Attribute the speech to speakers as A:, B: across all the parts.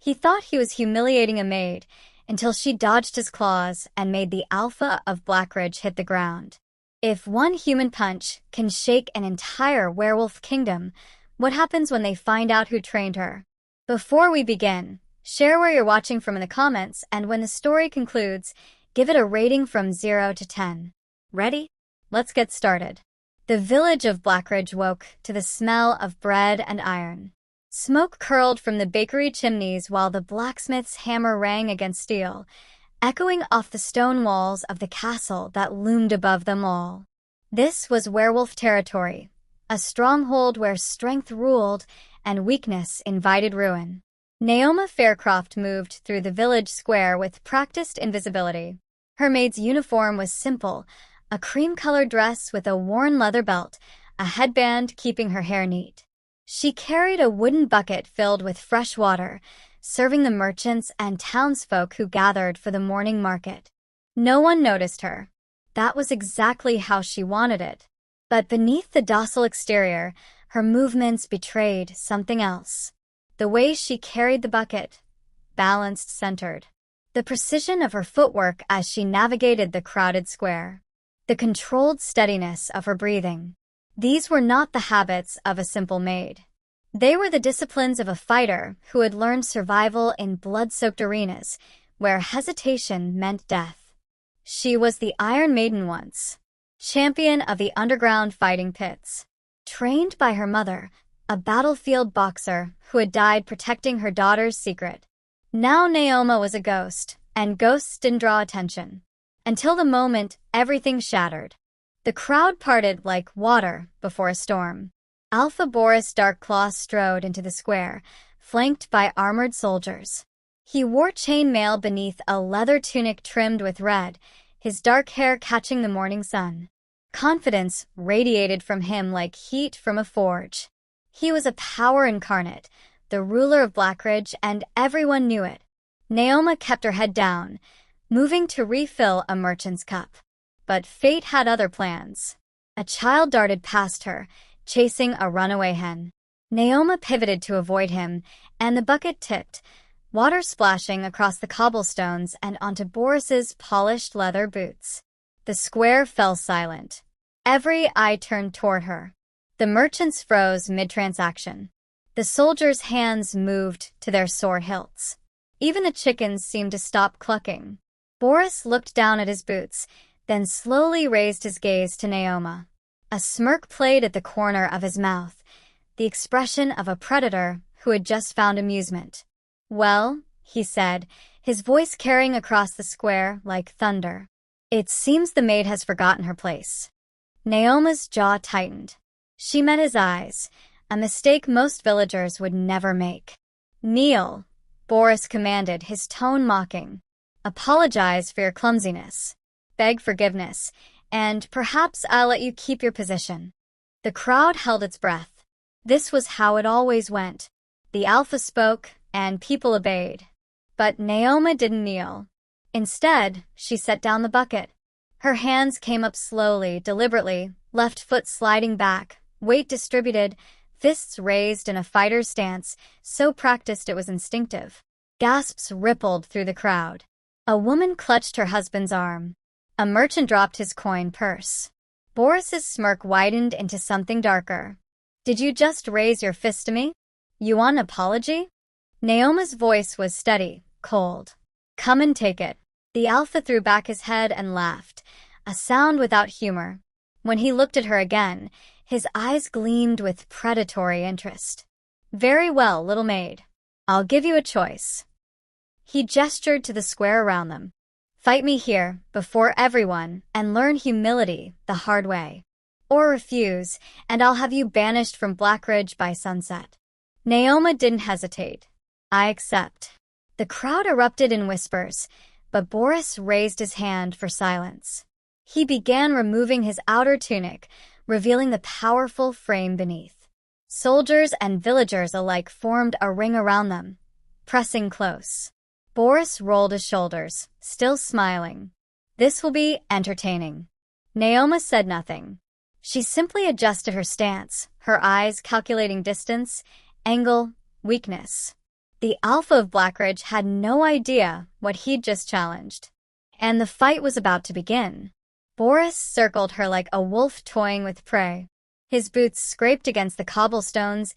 A: He thought he was humiliating a maid until she dodged his claws and made the alpha of Blackridge hit the ground. If one human punch can shake an entire werewolf kingdom, what happens when they find out who trained her? Before we begin, share where you're watching from in the comments, and when the story concludes, give it a rating from 0 to 10. Ready? Let's get started. The village of Blackridge woke to the smell of bread and iron. Smoke curled from the bakery chimneys while the blacksmith's hammer rang against steel, echoing off the stone walls of the castle that loomed above them all. This was werewolf territory, a stronghold where strength ruled and weakness invited ruin. Naoma Faircroft moved through the village square with practiced invisibility. Her maid's uniform was simple, a cream-colored dress with a worn leather belt, a headband keeping her hair neat. She carried a wooden bucket filled with fresh water, serving the merchants and townsfolk who gathered for the morning market. No one noticed her. That was exactly how she wanted it. But beneath the docile exterior, her movements betrayed something else. The way she carried the bucket, balanced, centered. The precision of her footwork as she navigated the crowded square. The controlled steadiness of her breathing. These were not the habits of a simple maid. They were the disciplines of a fighter who had learned survival in blood-soaked arenas, where hesitation meant death. She was the Iron Maiden once, champion of the underground fighting pits. Trained by her mother, a battlefield boxer who had died protecting her daughter's secret. Now Naoma was a ghost, and ghosts didn't draw attention. Until the moment everything shattered. The crowd parted like water before a storm. Alpha Boris Darkclaw strode into the square, flanked by armored soldiers. He wore chainmail beneath a leather tunic trimmed with red, his dark hair catching the morning sun. Confidence radiated from him like heat from a forge. He was a power incarnate, the ruler of Blackridge, and everyone knew it. Naoma kept her head down, moving to refill a merchant's cup. But fate had other plans. A child darted past her, chasing a runaway hen. Naoma pivoted to avoid him, and the bucket tipped, water splashing across the cobblestones and onto Boris's polished leather boots. The square fell silent. Every eye turned toward her. The merchants froze mid-transaction. The soldiers' hands moved to their sword hilts. Even the chickens seemed to stop clucking. Boris looked down at his boots, then slowly raised his gaze to Naoma. A smirk played at the corner of his mouth, the expression of a predator who had just found amusement. "Well," he said, his voice carrying across the square like thunder. "It seems the maid has forgotten her place." Naoma's jaw tightened. She met his eyes, a mistake most villagers would never make. "Kneel," Boris commanded, his tone mocking. "Apologize for your clumsiness. Beg forgiveness, and perhaps I'll let you keep your position." The crowd held its breath. This was how it always went. The alpha spoke, and people obeyed. But Naoma didn't kneel. Instead, she set down the bucket. Her hands came up slowly, deliberately, left foot sliding back, weight distributed, fists raised in a fighter's stance, so practiced it was instinctive. Gasps rippled through the crowd. A woman clutched her husband's arm. A merchant dropped his coin purse. Boris's smirk widened into something darker. "Did you just raise your fist to me? You want an apology?" Naoma's voice was steady, cold. "Come and take it." The alpha threw back his head and laughed, a sound without humor. When he looked at her again, his eyes gleamed with predatory interest. "Very well, little maid. I'll give you a choice." He gestured to the square around them. "Fight me here, before everyone, and learn humility the hard way. Or refuse, and I'll have you banished from Blackridge by sunset." Naoma didn't hesitate. "I accept." The crowd erupted in whispers, but Boris raised his hand for silence. He began removing his outer tunic, revealing the powerful frame beneath. Soldiers and villagers alike formed a ring around them, pressing close. Boris rolled his shoulders, still smiling. "This will be entertaining." Naoma said nothing. She simply adjusted her stance, her eyes calculating distance, angle, weakness. The Alpha of Blackridge had no idea what he'd just challenged. And the fight was about to begin. Boris circled her like a wolf toying with prey. His boots scraped against the cobblestones,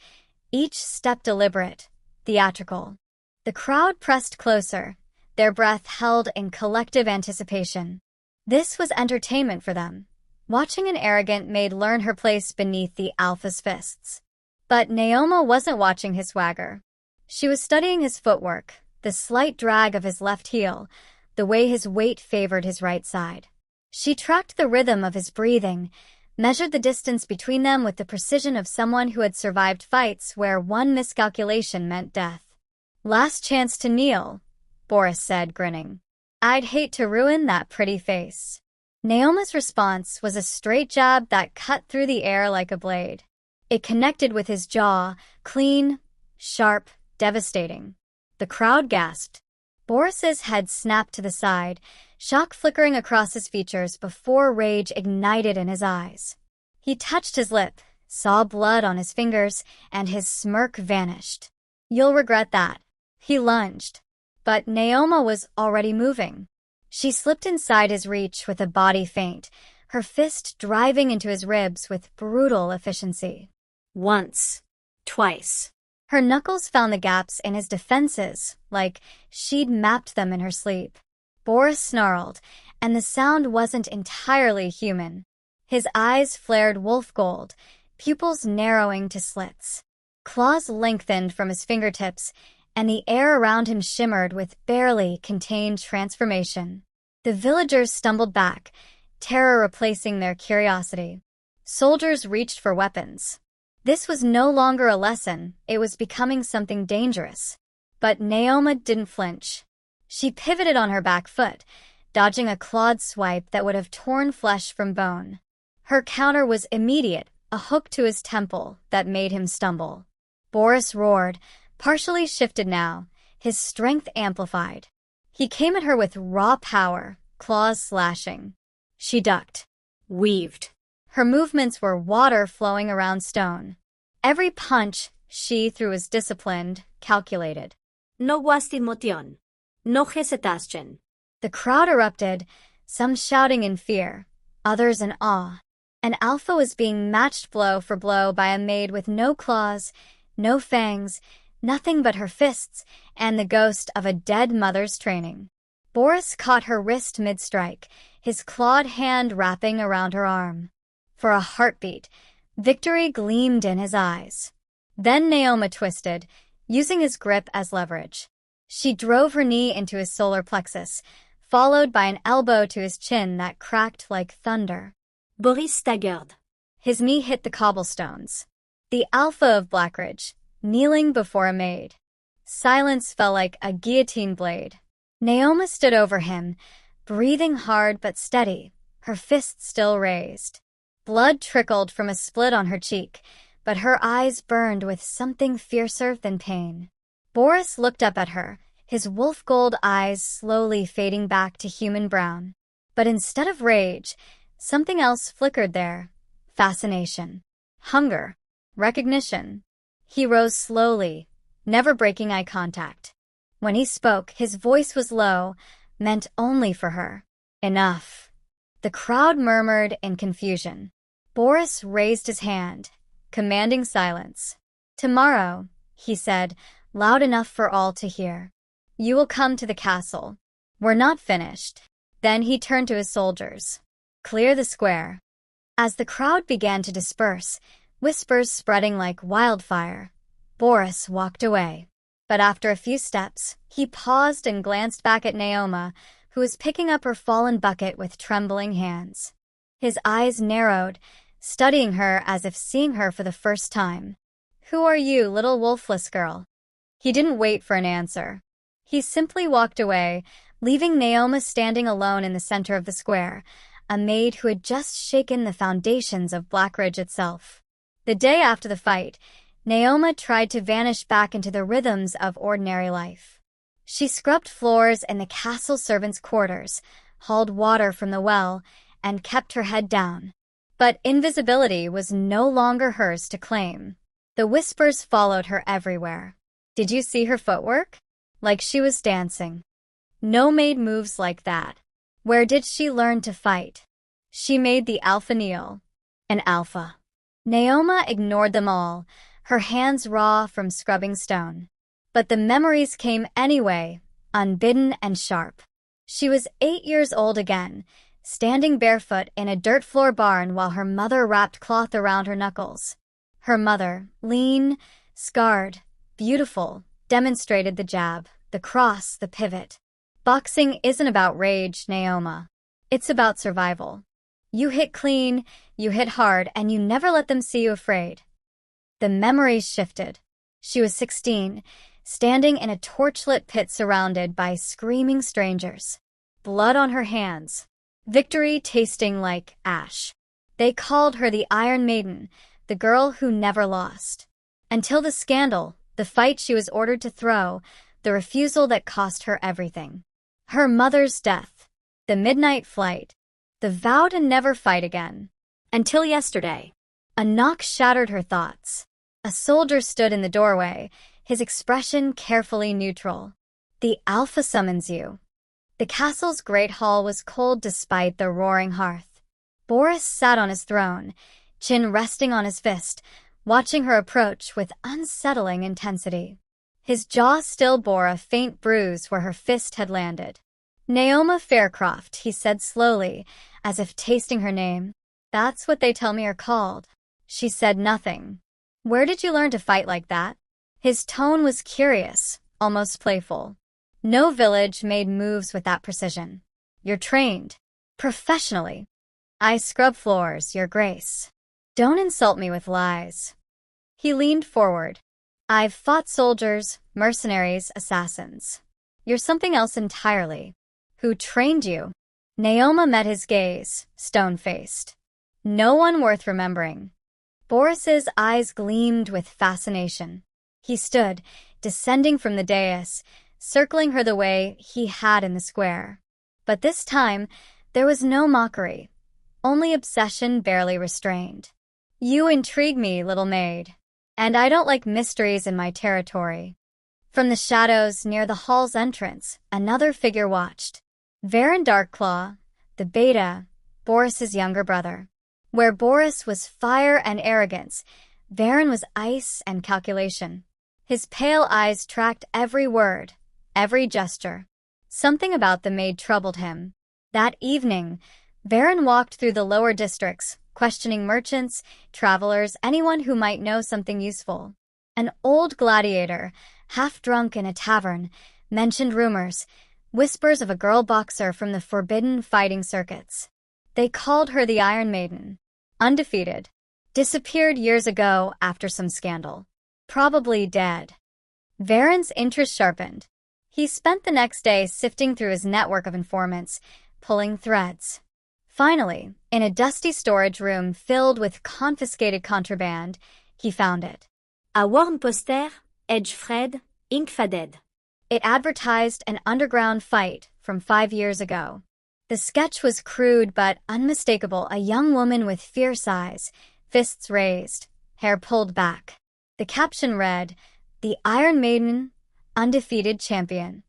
A: each step deliberate, theatrical. The crowd pressed closer, their breath held in collective anticipation. This was entertainment for them, watching an arrogant maid learn her place beneath the Alpha's fists. But Naoma wasn't watching his swagger. She was studying his footwork, the slight drag of his left heel, the way his weight favored his right side. She tracked the rhythm of his breathing, measured the distance between them with the precision of someone who had survived fights where one miscalculation meant death. "Last chance to kneel," Boris said, grinning. "I'd hate to ruin that pretty face." Naoma's response was a straight jab that cut through the air like a blade. It connected with his jaw, clean, sharp, devastating. The crowd gasped. Boris's head snapped to the side, shock flickering across his features before rage ignited in his eyes. He touched his lip, saw blood on his fingers, and his smirk vanished. "You'll regret that." He lunged. But Naoma was already moving. She slipped inside his reach with a body feint, her fist driving into his ribs with brutal efficiency.
B: Once. Twice.
A: Her knuckles found the gaps in his defenses, like she'd mapped them in her sleep. Boris snarled, and the sound wasn't entirely human. His eyes flared wolf gold, pupils narrowing to slits. Claws lengthened from his fingertips, and the air around him shimmered with barely contained transformation. The villagers stumbled back, terror replacing their curiosity. Soldiers reached for weapons. This was no longer a lesson, it was becoming something dangerous. But Naoma didn't flinch. She pivoted on her back foot, dodging a clawed swipe that would have torn flesh from bone. Her counter was immediate, a hook to his temple that made him stumble. Boris roared, partially shifted now, his strength amplified. He came at her with raw power, claws slashing. She ducked, weaved. Her movements were water flowing around stone. Every punch she threw was disciplined, calculated.
B: No wasted motion. No hesitation.
A: The crowd erupted, some shouting in fear, others in awe. An Alpha was being matched blow for blow by a maid with no claws, no fangs, nothing but her fists and the ghost of a dead mother's training. Boris caught her wrist mid-strike, his clawed hand wrapping around her arm. For a heartbeat, victory gleamed in his eyes. Then Naoma twisted, using his grip as leverage. She drove her knee into his solar plexus, followed by an elbow to his chin that cracked like thunder.
B: Boris staggered.
A: His knee hit the cobblestones. The Alpha of Blackridge, kneeling before a maid. Silence fell like a guillotine blade. Naoma stood over him, breathing hard but steady, her fists still raised. Blood trickled from a split on her cheek, but her eyes burned with something fiercer than pain. Boris looked up at her, his wolf gold eyes slowly fading back to human brown. But instead of rage, something else flickered there. Fascination. Hunger. Recognition. He rose slowly, never breaking eye contact. When he spoke, his voice was low, meant only for her. "Enough." The crowd murmured in confusion. Boris raised his hand, commanding silence. "Tomorrow," he said, loud enough for all to hear, "you will come to the castle. We're not finished." Then he turned to his soldiers. "Clear the square." As the crowd began to disperse, whispers spreading like wildfire, Boris walked away. But after a few steps, he paused and glanced back at Naoma, who was picking up her fallen bucket with trembling hands. His eyes narrowed, studying her as if seeing her for the first time. "Who are you, little wolfless girl?" He didn't wait for an answer. He simply walked away, leaving Naoma standing alone in the center of the square, a maid who had just shaken the foundations of Blackridge itself. The day after the fight, Naoma tried to vanish back into the rhythms of ordinary life. She scrubbed floors in the castle servants' quarters, hauled water from the well, and kept her head down. But invisibility was no longer hers to claim. The whispers followed her everywhere. Did you see her footwork? Like she was dancing. No maid moves like that. Where did she learn to fight? She made the alpha kneel. An alpha. Naoma ignored them all, her hands raw from scrubbing stone. But the memories came anyway, unbidden and sharp. She was 8 years old again, standing barefoot in a dirt floor barn while her mother wrapped cloth around her knuckles. Her mother, lean, scarred, beautiful, demonstrated the jab, the cross, the pivot. Boxing isn't about rage, Naoma. It's about survival. You hit clean, you hit hard, and you never let them see you afraid. The memories shifted. She was 16, standing in a torchlit pit surrounded by screaming strangers. Blood on her hands. Victory tasting like ash. They called her the Iron Maiden, the girl who never lost. Until the scandal, the fight she was ordered to throw, the refusal that cost her everything. Her mother's death. The midnight flight. The vow to never fight again.
B: Until yesterday.
A: A knock shattered her thoughts. A soldier stood in the doorway, his expression carefully neutral. The Alpha summons you. The castle's great hall was cold despite the roaring hearth. Boris sat on his throne, chin resting on his fist, watching her approach with unsettling intensity. His jaw still bore a faint bruise where her fist had landed. Naoma Faircroft, he said slowly, as if tasting her name. That's what they tell me are called. She said nothing. Where did you learn to fight like that? His tone was curious, almost playful. No village made moves with that precision. You're trained. Professionally. I scrub floors, Your Grace. Don't insult me with lies. He leaned forward. I've fought soldiers, mercenaries, assassins. You're something else entirely. Who trained you? Naoma met his gaze, stone-faced. No one worth remembering. Boris's eyes gleamed with fascination. He stood, descending from the dais, circling her the way he had in the square. But this time, there was no mockery, only obsession barely restrained. You intrigue me, little maid, and I don't like mysteries in my territory. From the shadows near the hall's entrance, another figure watched. Varen Darkclaw, the beta, Boris's younger brother. Where Boris was fire and arrogance, Varen was ice and calculation. His pale eyes tracked every word, every gesture. Something about the maid troubled him. That evening, Varen walked through the lower districts, questioning merchants, travelers, anyone who might know something useful. An old gladiator, half drunk in a tavern, mentioned rumors, whispers of a girl boxer from the forbidden fighting circuits. They called her the Iron Maiden. Undefeated. Disappeared years ago after some scandal. Probably dead. Varen's interest sharpened. He spent the next day sifting through his network of informants, pulling threads. Finally, in a dusty storage room filled with confiscated contraband, he found it.
B: A warm poster, Edgefred, Inkfaded.
A: It advertised an underground fight from 5 years ago. The sketch was crude but unmistakable, a young woman with fierce eyes, fists raised, hair pulled back. The caption read, The Iron Maiden, Undefeated Champion.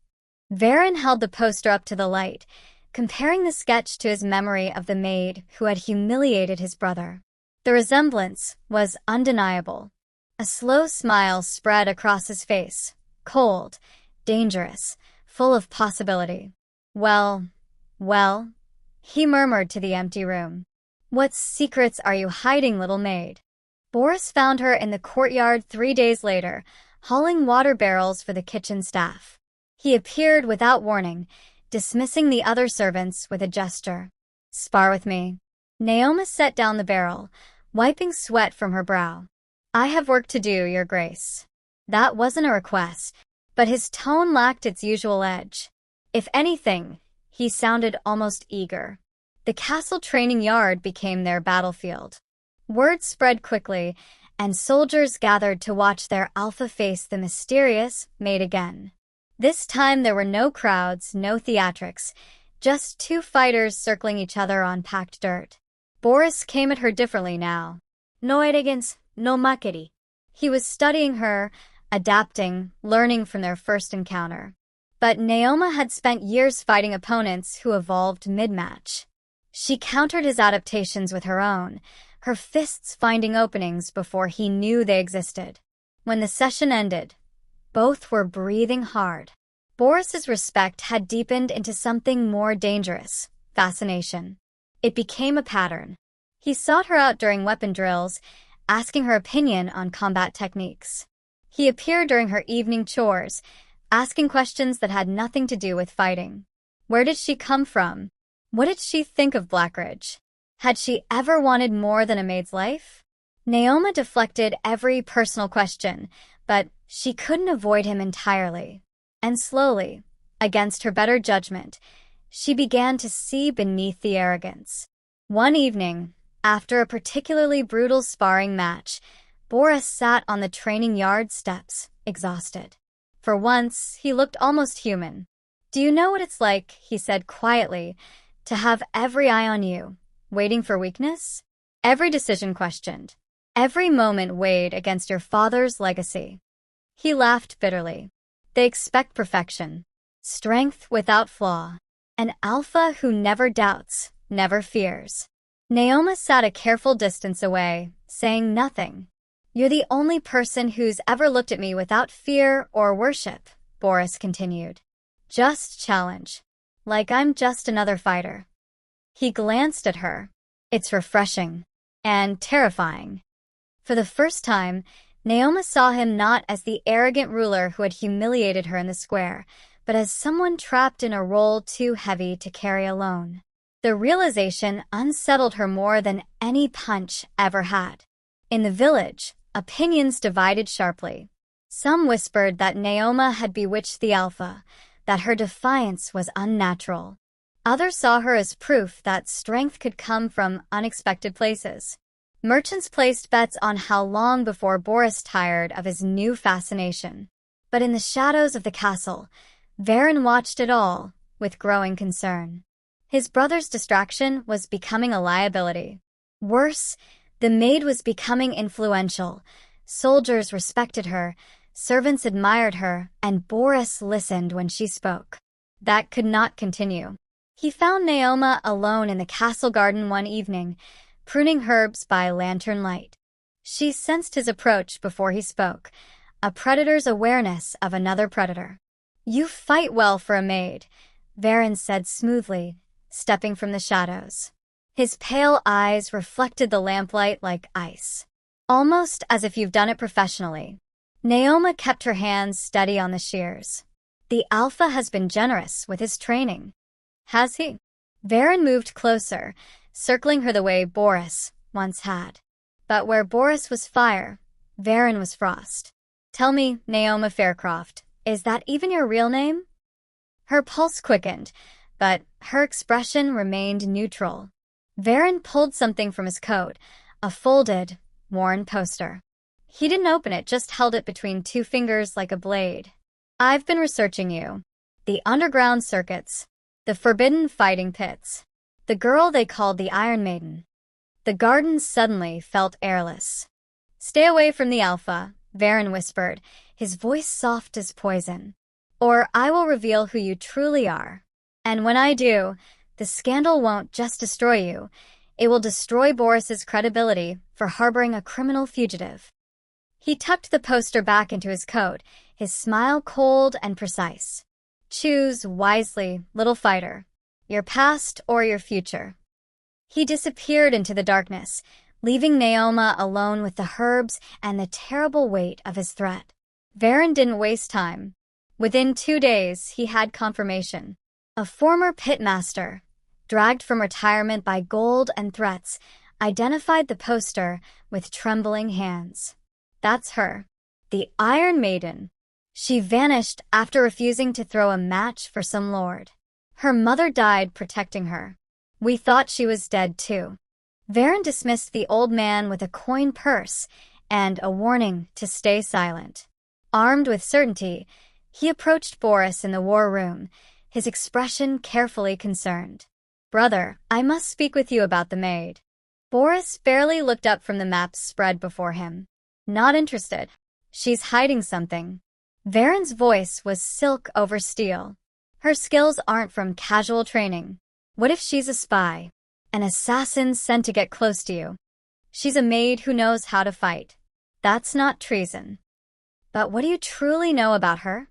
A: Varen held the poster up to the light, comparing the sketch to his memory of the maid who had humiliated his brother. The resemblance was undeniable. A slow smile spread across his face, cold, dangerous, full of possibility. Well, he murmured to the empty room. What secrets are you hiding, little maid? Boris found her in the courtyard 3 days later, hauling water barrels for the kitchen staff. He appeared without warning, dismissing the other servants with a gesture. Spar with me. Naoma set down the barrel, wiping sweat from her brow. I have work to do, Your Grace. That wasn't a request, but his tone lacked its usual edge. If anything, he sounded almost eager. The castle training yard became their battlefield. Word spread quickly, and soldiers gathered to watch their alpha face the mysterious maid again. This time there were no crowds, no theatrics, just 2 fighters circling each other on packed dirt. Boris came at her differently now.
B: No arrogance, no mockery.
A: He was studying her, adapting, learning from their first encounter. But Naoma had spent years fighting opponents who evolved mid-match. She countered his adaptations with her own, her fists finding openings before he knew they existed. When the session ended, both were breathing hard. Boris's respect had deepened into something more dangerous, fascination. It became a pattern. He sought her out during weapon drills, asking her opinion on combat techniques. He appeared during her evening chores, asking questions that had nothing to do with fighting. Where did she come from? What did she think of Blackridge? Had she ever wanted more than a maid's life? Naoma deflected every personal question, but she couldn't avoid him entirely. And slowly, against her better judgment, she began to see beneath the arrogance. One evening, after a particularly brutal sparring match, Boris sat on the training yard steps, exhausted. For once, he looked almost human. "Do you know what it's like," he said quietly, "to have every eye on you, waiting for weakness? Every decision questioned. Every moment weighed against your father's legacy." He laughed bitterly. "They expect perfection. Strength without flaw. An alpha who never doubts, never fears." Naoma sat a careful distance away, saying nothing. "You're the only person who's ever looked at me without fear or worship," Boris continued. "Just challenge. Like I'm just another fighter." He glanced at her. It's refreshing. And terrifying. For the first time, Naoma saw him not as the arrogant ruler who had humiliated her in the square, but as someone trapped in a role too heavy to carry alone. The realization unsettled her more than any punch ever had. In the village, opinions divided sharply. Some whispered that Naoma had bewitched the alpha, that her defiance was unnatural. Others saw her as proof that strength could come from unexpected places. Merchants placed bets on how long before Boris tired of his new fascination. But in the shadows of the castle, Varen watched it all with growing concern. His brother's distraction was becoming a liability. Worse, the maid was becoming influential. Soldiers respected her, servants admired her, and Boris listened when she spoke. That could not continue. He found Naoma alone in the castle garden one evening, pruning herbs by lantern light. She sensed his approach before he spoke, a predator's awareness of another predator. "You fight well for a maid," Varen said smoothly, stepping from the shadows. His pale eyes reflected the lamplight like ice. "Almost as if you've done it professionally." Naoma kept her hands steady on the shears. "The alpha has been generous with his training." "Has he?" Varen moved closer, circling her the way Boris once had. But where Boris was fire, Varen was frost. "Tell me, Naoma Faircroft, is that even your real name?" Her pulse quickened, but her expression remained neutral. Varen pulled something from his coat, a folded, worn poster. He didn't open it, just held it between two fingers like a blade. "I've been researching you. The underground circuits. The forbidden fighting pits. The girl they called the Iron Maiden." The garden suddenly felt airless. "Stay away from the alpha," Varen whispered, his voice soft as poison. "Or I will reveal who you truly are. And when I do, the scandal won't just destroy you. It will destroy Boris's credibility for harboring a criminal fugitive." He tucked the poster back into his coat, his smile cold and precise. "Choose wisely, little fighter. Your past or your future." He disappeared into the darkness, leaving Naoma alone with the herbs and the terrible weight of his threat. Varen didn't waste time. Within 2 days, he had confirmation. A former pitmaster, dragged from retirement by gold and threats, identified the poster with trembling hands. "That's her. The Iron Maiden. She vanished after refusing to throw a match for some lord. Her mother died protecting her. We thought she was dead too." Varen dismissed the old man with a coin purse and a warning to stay silent. Armed with certainty, he approached Boris in the war room, his expression carefully concerned. "Brother, I must speak with you about the maid." Boris barely looked up from the maps spread before him. "Not interested." She's hiding something. Varen's voice was silk over steel. Her skills aren't from casual training. What if she's a spy? An assassin sent to get close to you? She's a maid who knows how to fight. That's not treason. But what do you truly know about her?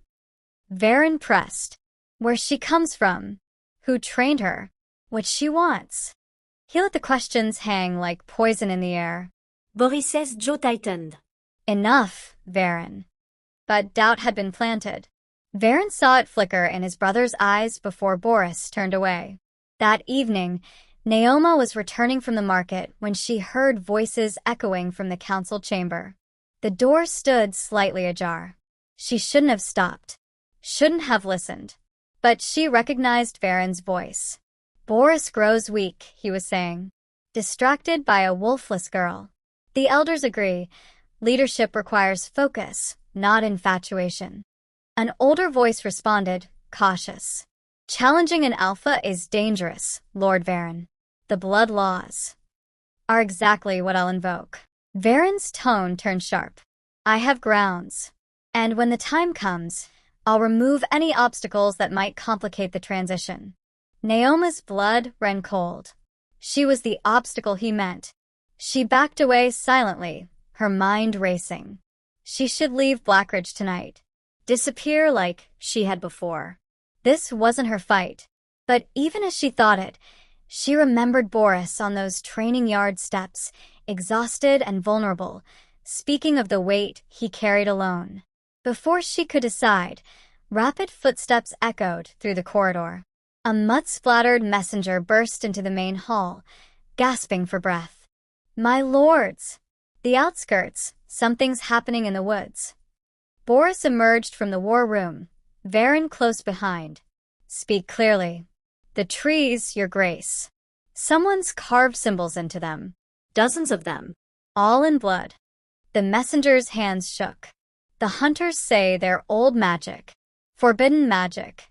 A: Varen pressed. Where she comes from. Who trained her? What she wants. He let the questions hang like poison in the air.
B: Boris's jaw tightened.
A: Enough, Varen. But doubt had been planted. Varen saw it flicker in his brother's eyes before Boris turned away. That evening, Naoma was returning from the market when she heard voices echoing from the council chamber. The door stood slightly ajar. She shouldn't have stopped. Shouldn't have listened. But she recognized Varen's voice. Boris grows weak, he was saying. Distracted by a wolfless girl. The elders agree. Leadership requires focus, not infatuation. An older voice responded, cautious. Challenging an alpha is dangerous, Lord Varen. The blood laws are exactly what I'll invoke. Varen's tone turned sharp. I have grounds. And when the time comes, I'll remove any obstacles that might complicate the transition. Naoma's blood ran cold. She was the obstacle he meant. She backed away silently, her mind racing. She should leave Blackridge tonight. Disappear like she had before. This wasn't her fight. But even as she thought it, she remembered Boris on those training yard steps, exhausted and vulnerable, speaking of the weight he carried alone. Before she could decide, rapid footsteps echoed through the corridor. A mud-splattered messenger burst into the main hall, gasping for breath. My lords! The outskirts, something's happening in the woods. Boris emerged from the war room, Varen close behind. Speak clearly. The trees, your grace. Someone's carved symbols into them.
B: Dozens of them.
A: All in blood. The messenger's hands shook. The hunters say they're old magic. Forbidden magic.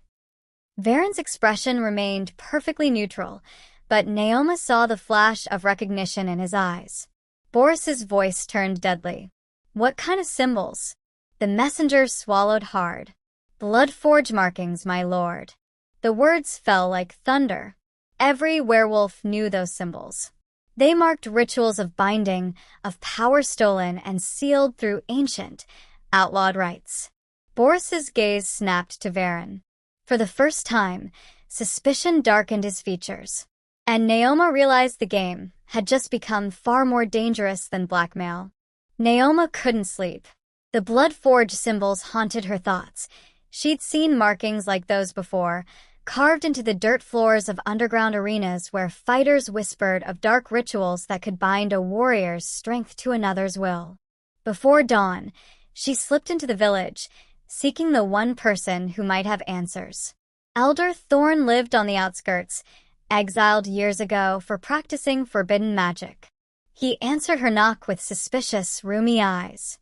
A: Varen's expression remained perfectly neutral, but Naoma saw the flash of recognition in his eyes. Boris's voice turned deadly. What kind of symbols? The messenger swallowed hard. Blood forge markings, my lord. The words fell like thunder. Every werewolf knew those symbols. They marked rituals of binding, of power stolen and sealed through ancient, outlawed rites. Boris's gaze snapped to Varen. For the first time, suspicion darkened his features. And Naoma realized the game had just become far more dangerous than blackmail. Naoma couldn't sleep. The blood forge symbols haunted her thoughts. She'd seen markings like those before, carved into the dirt floors of underground arenas where fighters whispered of dark rituals that could bind a warrior's strength to another's will. Before dawn, she slipped into the village, seeking the one person who might have answers. Elder Thorn lived on the outskirts, exiled years ago for practicing forbidden magic. He answered her knock with suspicious, rheumy eyes.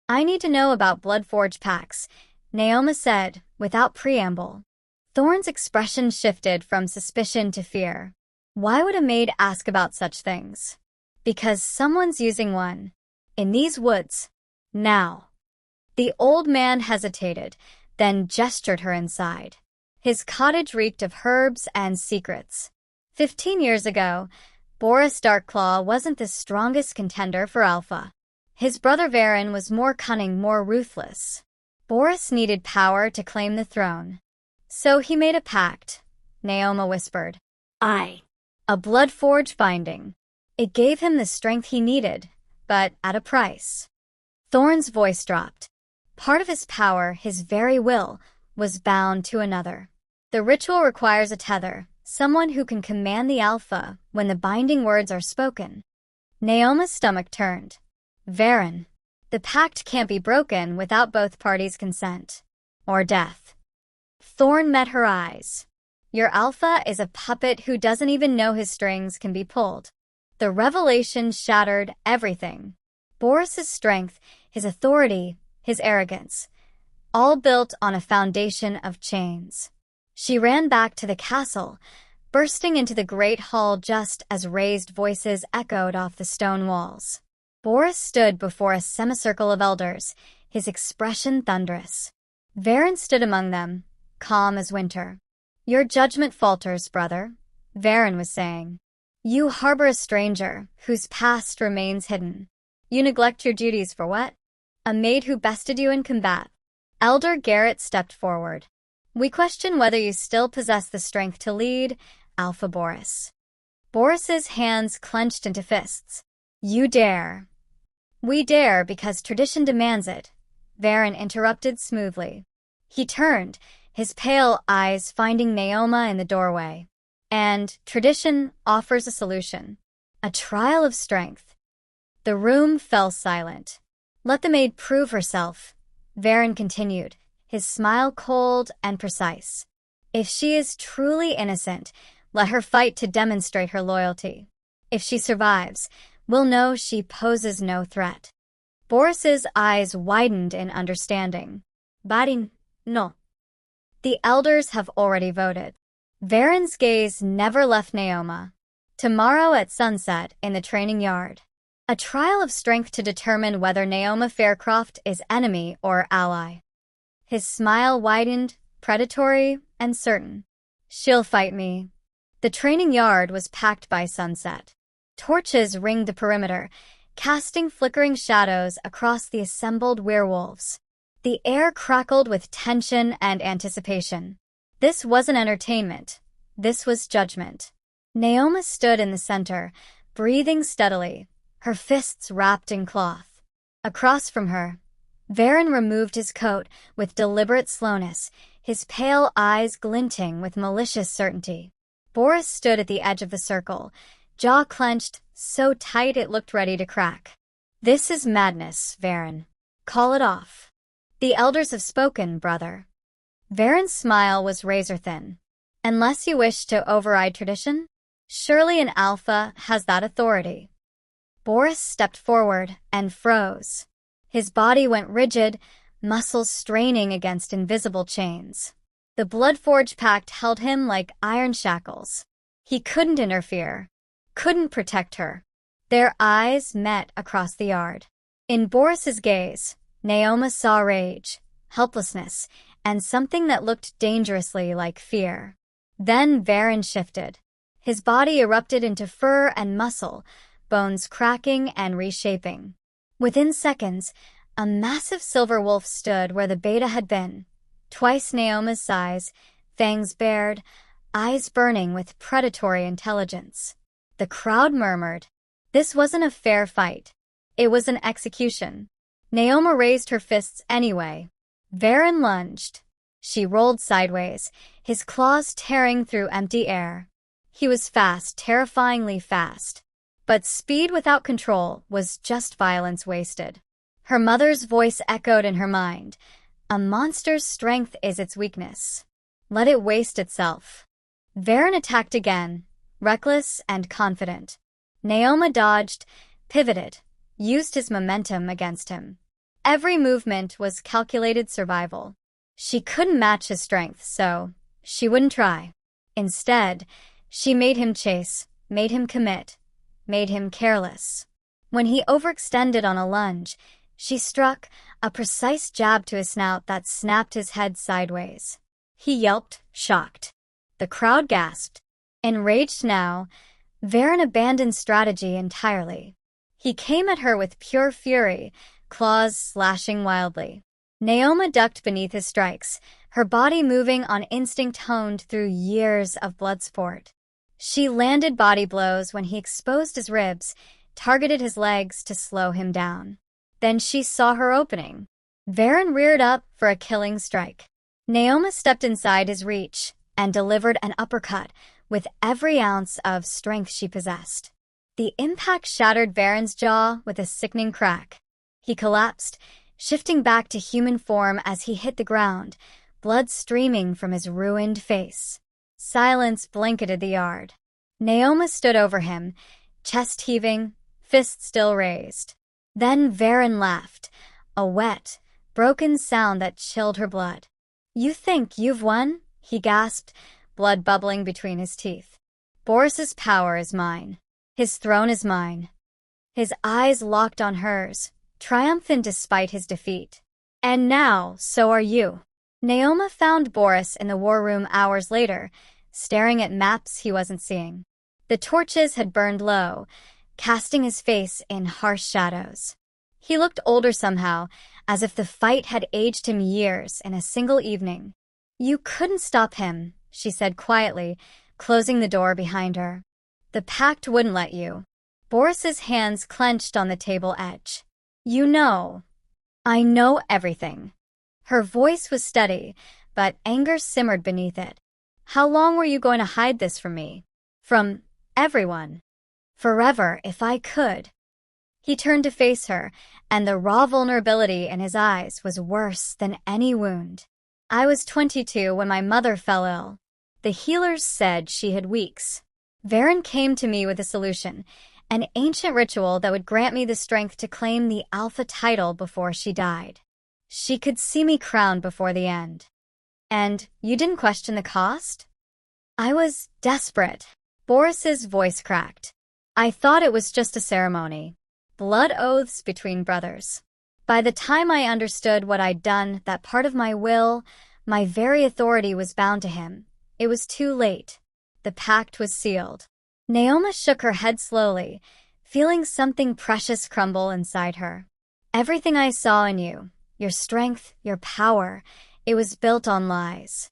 A: I need to know about Bloodforge packs, Naoma said, without preamble. Thorn's expression shifted from suspicion to fear. Why would a maid ask about such things? Because someone's using one. In these woods. Now. The old man hesitated, then gestured her inside. His cottage reeked of herbs and secrets. 15 years ago, Boris Darkclaw wasn't the strongest contender for Alpha. His brother Varen was more cunning, more ruthless. Boris needed power to claim the throne. So he made a pact, Naoma whispered.
B: A
A: Bloodforge binding. It gave him the strength he needed, but at a price. Thorn's voice dropped. Part of his power, his very will, was bound to another. The ritual requires a tether, someone who can command the Alpha when the binding words are spoken. Naoma's stomach turned. Varen. The pact can't be broken without both parties' consent. Or death. Thorn met her eyes. Your Alpha is a puppet who doesn't even know his strings can be pulled. The revelation shattered everything. Boris's strength, his authority, his arrogance, all built on a foundation of chains. She ran back to the castle, bursting into the great hall just as raised voices echoed off the stone walls. Boris stood before a semicircle of elders, his expression thunderous. Varen stood among them, calm as winter. Your judgment falters, brother, Varen was saying. You harbor a stranger whose past remains hidden. You neglect your duties for what? A maid who bested you in combat. Elder Garrett stepped forward. We question whether you still possess the strength to lead, Alpha Boris. Boris's hands clenched into fists. You dare. We dare because tradition demands it, Varen interrupted smoothly. He turned, his pale eyes finding Naoma in the doorway. And tradition offers a solution. A trial of strength. The room fell silent. Let the maid prove herself, Varen continued, his smile cold and precise. If she is truly innocent, let her fight to demonstrate her loyalty. If she survives, we'll know she poses no threat. Boris's eyes widened in understanding. Barin, no. The elders have already voted. Varen's gaze never left Naoma. Tomorrow at sunset in the training yard. A trial of strength to determine whether Naoma Faircroft is enemy or ally. His smile widened, predatory and certain. She'll fight me. The training yard was packed by sunset. Torches ringed the perimeter, casting flickering shadows across the assembled werewolves. The air crackled with tension and anticipation. This wasn't entertainment. This was judgment. Naoma stood in the center, breathing steadily, her fists wrapped in cloth. Across from her, Varen removed his coat with deliberate slowness, his pale eyes glinting with malicious certainty. Boris stood at the edge of the circle, jaw clenched, so tight it looked ready to crack. This is madness, Varen. Call it off. The elders have spoken, brother. Varen's smile was razor-thin. Unless you wish to override tradition? Surely an alpha has that authority. Boris stepped forward and froze. His body went rigid, muscles straining against invisible chains. The Bloodforge Pact held him like iron shackles. He couldn't interfere, couldn't protect her. Their eyes met across the yard. In Boris's gaze, Naoma saw rage, helplessness, and something that looked dangerously like fear. Then Varen shifted. His body erupted into fur and muscle, bones cracking and reshaping. Within seconds, a massive silver wolf stood where the beta had been, twice Naoma's size, fangs bared, eyes burning with predatory intelligence. The crowd murmured. This wasn't a fair fight. It was an execution. Naoma raised her fists anyway. Varen lunged. She rolled sideways, his claws tearing through empty air. He was fast, terrifyingly fast. But speed without control was just violence wasted. Her mother's voice echoed in her mind. A monster's strength is its weakness. Let it waste itself. Varen attacked again, reckless and confident. Naoma dodged, pivoted, used his momentum against him. Every movement was calculated survival. She couldn't match his strength, so she wouldn't try. Instead, she made him chase, made him commit, made him careless. When he overextended on a lunge, she struck a precise jab to his snout that snapped his head sideways. He yelped, shocked. The crowd gasped. Enraged now, Varen abandoned strategy entirely. He came at her with pure fury, claws slashing wildly. Naoma ducked beneath his strikes, her body moving on instinct honed through years of blood sport. She landed body blows when he exposed his ribs, targeted his legs to slow him down. Then she saw her opening. Varen reared up for a killing strike. Naoma stepped inside his reach and delivered an uppercut with every ounce of strength she possessed. The impact shattered Varen's jaw with a sickening crack. He collapsed, shifting back to human form as he hit the ground, blood streaming from his ruined face. Silence blanketed the yard. Naoma stood over him, chest heaving, fist still raised. Then Varen laughed, a wet, broken sound that chilled her blood. You think you've won? He gasped, blood bubbling between his teeth. Boris's power is mine. His throne is mine. His eyes locked on hers, triumphant despite his defeat. And now, so are you. Naoma found Boris in the war room hours later, staring at maps he wasn't seeing. The torches had burned low, casting his face in harsh shadows. He looked older somehow, as if the fight had aged him years in a single evening. You couldn't stop him, she said quietly, closing the door behind her. The pact wouldn't let you. Boris's hands clenched on the table edge. You know. I know everything. Her voice was steady, but anger simmered beneath it. How long were you going to hide this from me? From everyone. Forever, if I could. He turned to face her, and the raw vulnerability in his eyes was worse than any wound. I was 22 when my mother fell ill. The healers said she had weeks. Varen came to me with a solution, an ancient ritual that would grant me the strength to claim the Alpha title before she died. She could see me crowned before the end. And you didn't question the cost? I was desperate. Boris's voice cracked. I thought it was just a ceremony. Blood oaths between brothers. By the time I understood what I'd done, that part of my will, my very authority was bound to him. It was too late. The pact was sealed. Naoma shook her head slowly, feeling something precious crumble inside her. Everything I saw in you, your strength, your power, it was built on lies.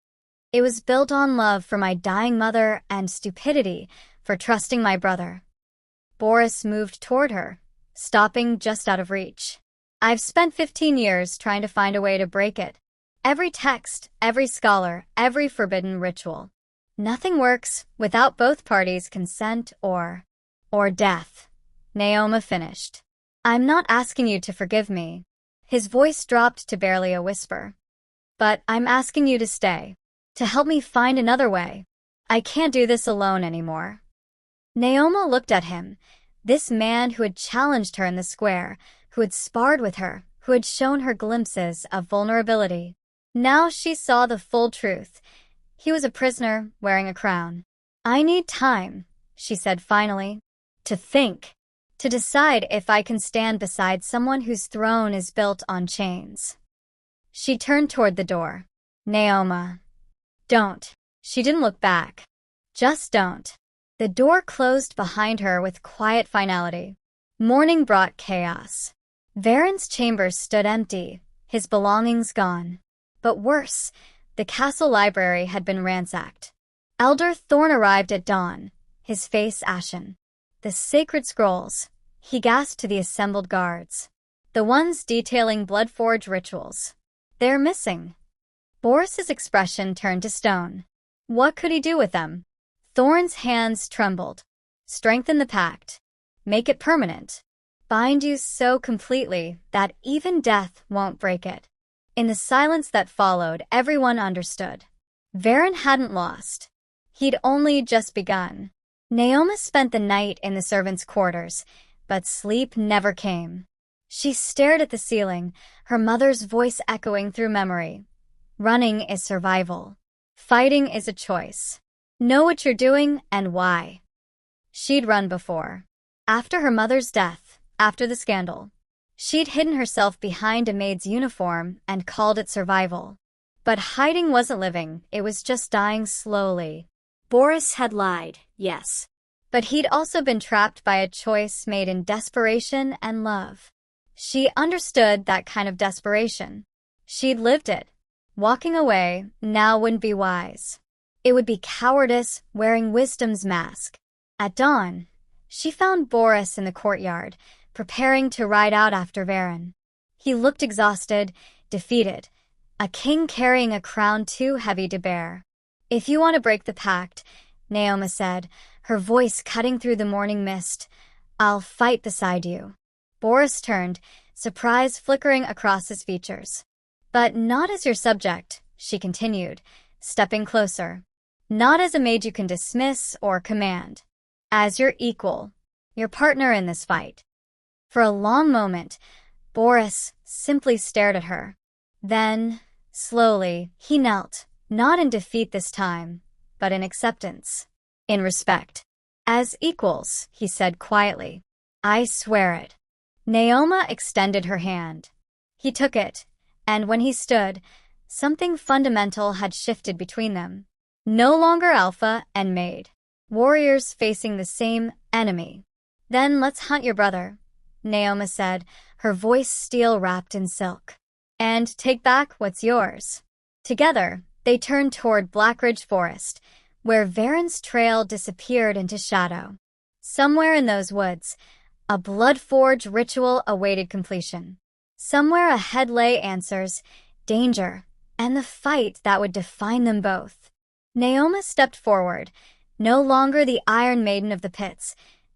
A: It was built on love for my dying mother and stupidity for trusting my brother. Boris moved toward her, stopping just out of reach. I've spent 15 years trying to find a way to break it. Every text, every scholar, every forbidden ritual. Nothing works without both parties' consent or death. Naoma finished. I'm not asking you to forgive me. His voice dropped to barely a whisper. But I'm asking you to stay, to help me find another way. I can't do this alone anymore. Naoma looked at him, this man who had challenged her in the square, who had sparred with her, who had shown her glimpses of vulnerability. Now she saw the full truth. He was a prisoner wearing a crown. I need time, she said finally, to think, to decide if I can stand beside someone whose throne is built on chains. She turned toward the door. Naoma. Don't. She didn't look back. Just don't. The door closed behind her with quiet finality. Morning brought chaos. Varen's chambers stood empty, his belongings gone. But worse, the castle library had been ransacked. Elder Thorn arrived at dawn, his face ashen. The sacred scrolls, he gasped to the assembled guards. The ones detailing Bloodforge rituals. They're missing. Boris's expression turned to stone. What could he do with them? Thorn's hands trembled. Strengthen the pact. Make it permanent. Bind you so completely that even death won't break it. In the silence that followed, everyone understood. Varen hadn't lost. He'd only just begun. Naoma spent the night in the servants' quarters, but sleep never came. She stared at the ceiling, her mother's voice echoing through memory. Running is survival. Fighting is a choice. Know what you're doing and why. She'd run before. After her mother's death, after the scandal. She'd hidden herself behind a maid's uniform and called it survival. But hiding wasn't living, it was just dying slowly.
B: Boris had lied, yes.
A: But he'd also been trapped by a choice made in desperation and love. She understood that kind of desperation. She'd lived it. Walking away now wouldn't be wise. It would be cowardice wearing wisdom's mask. At dawn, she found Boris in the courtyard, preparing to ride out after Varen. He looked exhausted, defeated, a king carrying a crown too heavy to bear. If you want to break the pact, Naoma said, her voice cutting through the morning mist, I'll fight beside you. Boris turned, surprise flickering across his features. But not as your subject, she continued, stepping closer. Not as a maid you can dismiss or command. As your equal, your partner in this fight. For a long moment, Boris simply stared at her. Then, slowly, he knelt, not in defeat this time, but in acceptance, in respect. As equals, he said quietly. I swear it. Naoma extended her hand. He took it, And when he stood, something fundamental had shifted between them. No longer Alpha and Maid. Warriors facing the same enemy. "Then let's hunt your brother," Naoma said, her voice steel-wrapped in silk. "And take back what's yours." Together, they turned toward Blackridge Forest, where Varen's trail disappeared into shadow. Somewhere in those woods, a Bloodforge ritual awaited completion. Somewhere ahead lay answers, danger, and the fight that would define them both. Naoma stepped forward, no longer the Iron Maiden of the pits,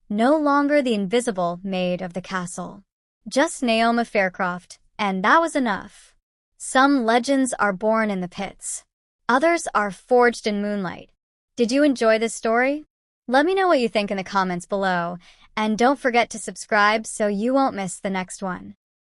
A: no longer the invisible maid of the castle. Just Naoma Faircroft, and that was enough. Some legends are born in the pits. Others are forged in moonlight. Did you enjoy this story? Let me know what you think in the comments below, and don't forget to subscribe so you won't miss the next one.